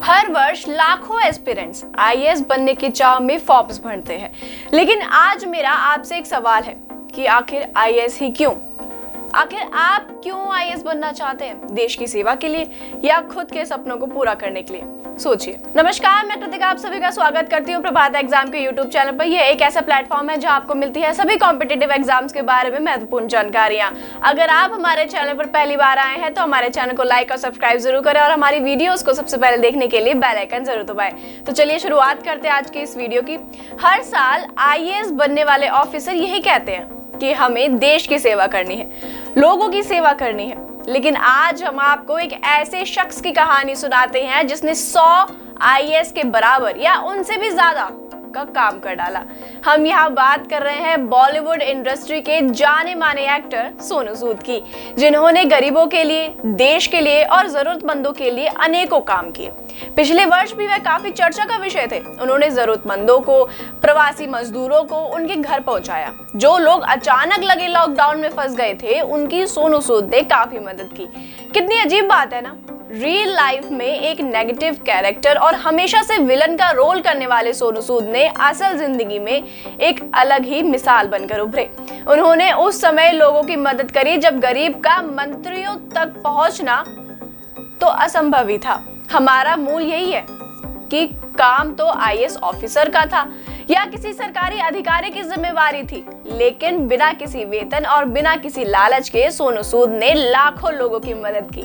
हर वर्ष लाखों aspirants IAS बनने की चाह में फॉर्म्स भरते हैं, लेकिन आज मेरा आपसे एक सवाल है कि आखिर आईएएस ही क्यों? आखिर आप क्यों आईएएस बनना चाहते हैं? देश की सेवा के लिए या खुद के सपनों को पूरा करने के लिए? सोचिए। नमस्कार, मैं कृतिका आप सभी का स्वागत करती हूँ प्रभात एग्जाम के यूट्यूब चैनल पर। यह एक ऐसा प्लेटफॉर्म है जहाँ आपको मिलती है सभी कॉम्पिटिटिव एग्जाम्स के बारे में महत्वपूर्ण जानकारियाँ। अगर आप हमारे चैनल पर पहली बार आए हैं तो हमारे चैनल को लाइक और सब्सक्राइब जरूर करें और हमारी वीडियोस को सबसे पहले देखने के लिए बेल आइकन जरूर दबाएं। तो चलिए शुरुआत करते हैं आज की इस वीडियो की। हर साल आईएएस बनने वाले ऑफिसर यही कहते हैं कि हमें देश की सेवा करनी है, लोगों की सेवा करनी है। लेकिन आज हम आपको एक ऐसे शख्स की कहानी सुनाते हैं जिसने 100 आईएएस के बराबर या उनसे भी ज्यादा का काम कर डाला। हम यहाँ बात कर रहे हैं बॉलीवुड इंडस्ट्री के जाने माने एक्टर सोनू सूद की, जिन्होंने गरीबों के लिए, देश के लिए और जरूरतमंदों के लिए अनेकों काम किए। पिछले वर्ष भी वह काफी चर्चा का विषय थे। उन्होंने जरूरतमंदों को, प्रवासी मजदूरों को उनके घर पहुंचाया। जो लोग अचानक लगे लॉकडाउन में फंस गए थे, उनकी सोनू सूद ने काफी मदद की। कितनी अजीब बात है ना, रियल लाइफ में एक नेगेटिव कैरेक्टर और हमेशा से विलन का रोल करने वाले सोनू सूद ने असल जिंदगी में एक अलग ही मिसाल बनकर उभरे। उन्होंने उस समय लोगों की मदद करी जब गरीब का मंत्रियों तक पहुंचना तो असंभव ही था। हमारा मूल यही है कि काम तो आईएएस ऑफिसर का था या किसी सरकारी अधिकारी की जिम्मेवारी थी, लेकिन बिना किसी वेतन और बिना किसी लालच के सोनू सूद ने लाखों लोगों की मदद की।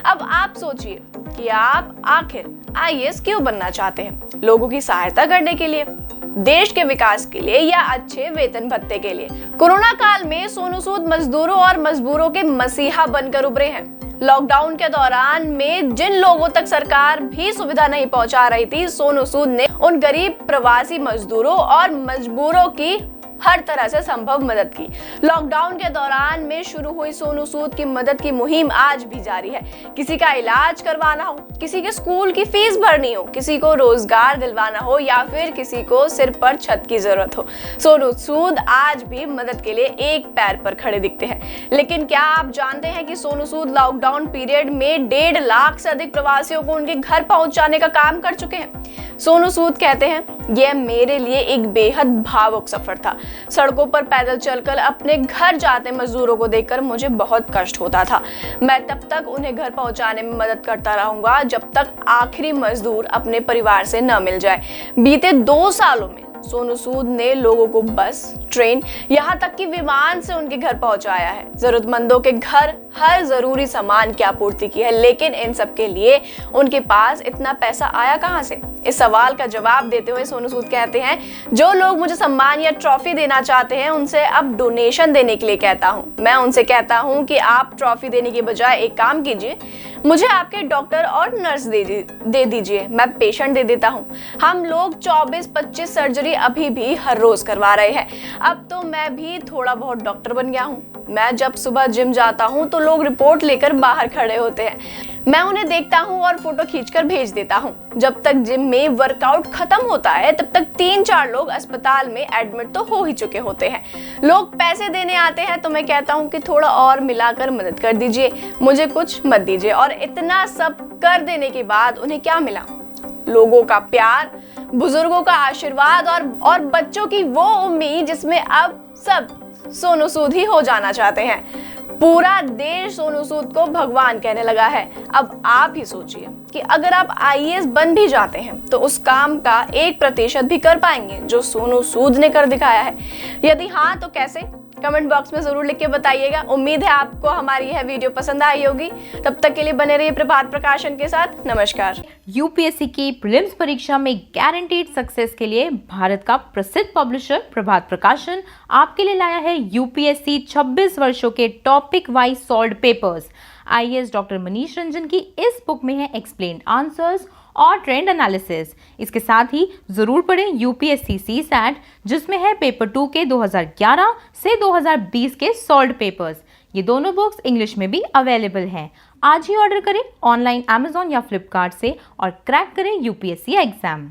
अब आप सोचिए कि आप आखिर आईएएस क्यों बनना चाहते हैं? लोगों की सहायता करने के लिए, देश के विकास के लिए या अच्छे वेतन भत्ते के लिए? कोरोना काल में सोनू सूद मजदूरों और मजबूरों के मसीहा बनकर उभरे हैं। लॉकडाउन के दौरान में जिन लोगों तक सरकार भी सुविधा नहीं पहुंचा रही थी, सोनू सूद ने उन गरीब प्रवासी मजदूरों और मजबूरों की हर तरह से संभव मदद की। लॉकडाउन के दौरान में शुरू हुई सोनू सूद की मदद की मुहिम आज भी जारी है। किसी का इलाज करवाना हो, किसी के स्कूल की फीस भरनी हो, किसी को रोजगार दिलवाना हो या फिर किसी को सिर पर छत की जरूरत हो, सोनू सूद आज भी मदद के लिए एक पैर पर खड़े दिखते हैं। लेकिन क्या आप जानते हैं कि सोनू सूद लॉकडाउन पीरियड में 1.5 लाख से अधिक प्रवासियों को उनके घर पहुंचाने का काम कर चुके हैं। सोनू सूद कहते हैं, यह मेरे लिए एक बेहद भावुक सफर था। सड़कों पर पैदल चलकर अपने घर जाते मजदूरों को देखकर मुझे बहुत कष्ट होता था। मैं तब तक उन्हें घर पहुंचाने में मदद करता रहूंगा जब तक आखिरी मजदूर अपने परिवार से न मिल जाए। बीते 2 सालों में सोनू सूद ने लोगों को बस, ट्रेन, यहाँ तक कि विमान से उनके घर पहुंचाया है। जरूरतमंदों के घर हर जरूरी सामान की आपूर्ति की है, लेकिन इन सब के लिए उनके पास इतना पैसा आया कहां से? इस सवाल का जवाब देते हुए सोनू सूद कहते हैं, जो लोग मुझे सम्मान या ट्रॉफी देना चाहते हैं उनसे अब डोनेशन देने के लिए कहता हूँ। मैं उनसे कहता हूँ कि आप ट्रॉफी देने के बजाय एक काम कीजिए, मुझे आपके डॉक्टर और नर्स दे दीजिए, मैं पेशेंट दे देता हूँ। हम लोग 24-25 सर्जरी अभी भी हर रोज करवा रहे हैं। अब तो मैं भी थोड़ा बहुत डॉक्टर बन गया हूँ। मैं जब सुबह जिम जाता हूँ तो लोग रिपोर्ट लेकर बाहर खड़े होते हैं। मैं उन्हें देखता हूँ और फोटो खींचकर भेज देता हूँ। जब तक जिम में वर्कआउट खत्म होता है तब तक 3-4 लोग अस्पताल में एडमिट तो हो ही चुके होते हैं। लोग पैसे देने आते हैं तो मैं कहता हूँ कि थोड़ा और मिलाकर मदद कर दीजिए, मुझे कुछ मत दीजिए। और इतना सब कर देने के बाद उन्हें क्या मिला? लोगों का प्यार, बुजुर्गों का आशीर्वाद और बच्चों की वो उम्मीद जिसमें अब सब सोनू सूद ही हो जाना चाहते हैं। पूरा देश सोनू सूद को भगवान कहने लगा है। अब आप ही सोचिए कि अगर आप आईएएस बन भी जाते हैं तो उस काम का 1% भी कर पाएंगे जो सोनू सूद ने कर दिखाया है? यदि हाँ तो कैसे? कमेंट बॉक्स में जरूर लिख के बताइएगा। उम्मीद है आपको हमारी यह वीडियो पसंद आई होगी। तब तक के लिए बने रहिए प्रभात प्रकाशन के साथ। नमस्कार। यूपीएससी की प्रीलिम्स परीक्षा में गारंटीड सक्सेस के लिए भारत का प्रसिद्ध पब्लिशर प्रभात प्रकाशन आपके लिए लाया है यूपीएससी 26 वर्षों के topic wise solved papers. IAS doctor Manish Ranjan की इस बुक में है एक्सप्लेन्ड आंसर्स और ट्रेंड एनालिसिस। इसके साथ ही जरूर पढ़ें यूपीएससी सीसैट, जिसमें है पेपर 2 के 2011 से 2020 के सॉल्व्ड पेपर्स। ये दोनों बुक्स इंग्लिश में भी अवेलेबल हैं। आज ही ऑर्डर करें ऑनलाइन अमेजॉन या फ्लिपकार्ट से और क्रैक करें यूपीएससी एग्जाम।